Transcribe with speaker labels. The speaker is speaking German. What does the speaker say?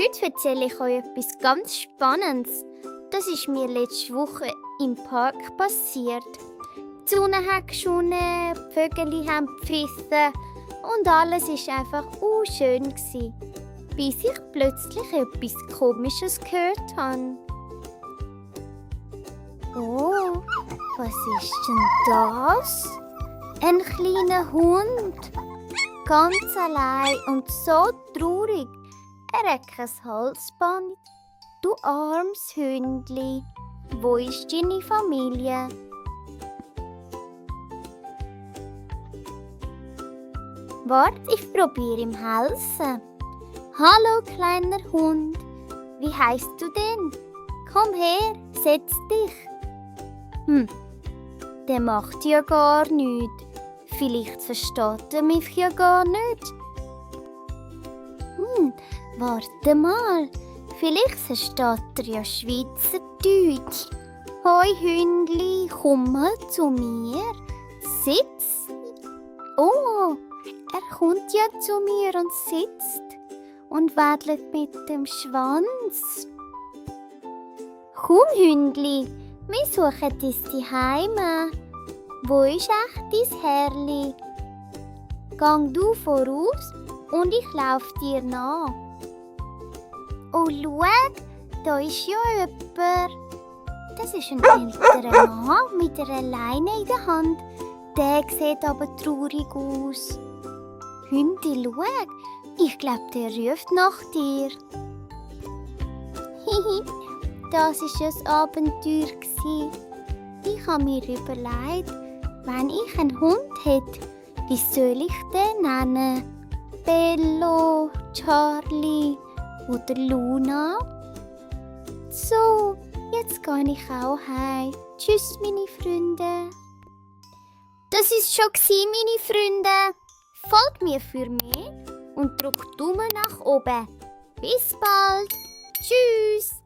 Speaker 1: Heute erzähle ich euch etwas ganz Spannendes. Das ist mir letzte Woche im Park passiert. Die Sonne hat geschonen, die Vögel haben gepfiffen und alles war einfach schön gsi, bis ich plötzlich etwas Komisches gehört habe. Oh, was ist denn das? Ein kleiner Hund, ganz allein und so traurig. Er hat kein Halsband. Du armes Hündli, wo ist deine Familie? Wart, ich probiere ihm helfen. Hallo, kleiner Hund. Wie heißt du denn? Komm her, setz dich. Der macht ja gar nichts. Vielleicht versteht er mich ja gar nicht. Warte mal. Vielleicht versteht er ja Schweizerdeutsch. Hoi Hündli, komm mal zu mir. Sitz. Oh, er kommt ja zu mir und sitzt und wedelt mit dem Schwanz. Komm Hündli, wir suchen dein Zuhause. Wo ist echt dein Herrli? Gang du voraus und ich lauf dir nach. Oh, schau, da ist ja jemand. Das ist ein älterer Mann mit einer Leine in der Hand. Der sieht aber traurig aus. Hündi, schau, ich glaube, der ruft nach dir. Das war ein Abenteuer. Ich habe mir überlegt, wenn ich einen Hund hätte, wie soll ich den nennen? Bello, Charlie oder Luna? So, jetzt gehe ich auch heim. Tschüss, meine Freunde. Das ist schon meine Freunde. Folgt mir für mehr und drückt Daumen nach oben. Bis bald. Tschüss.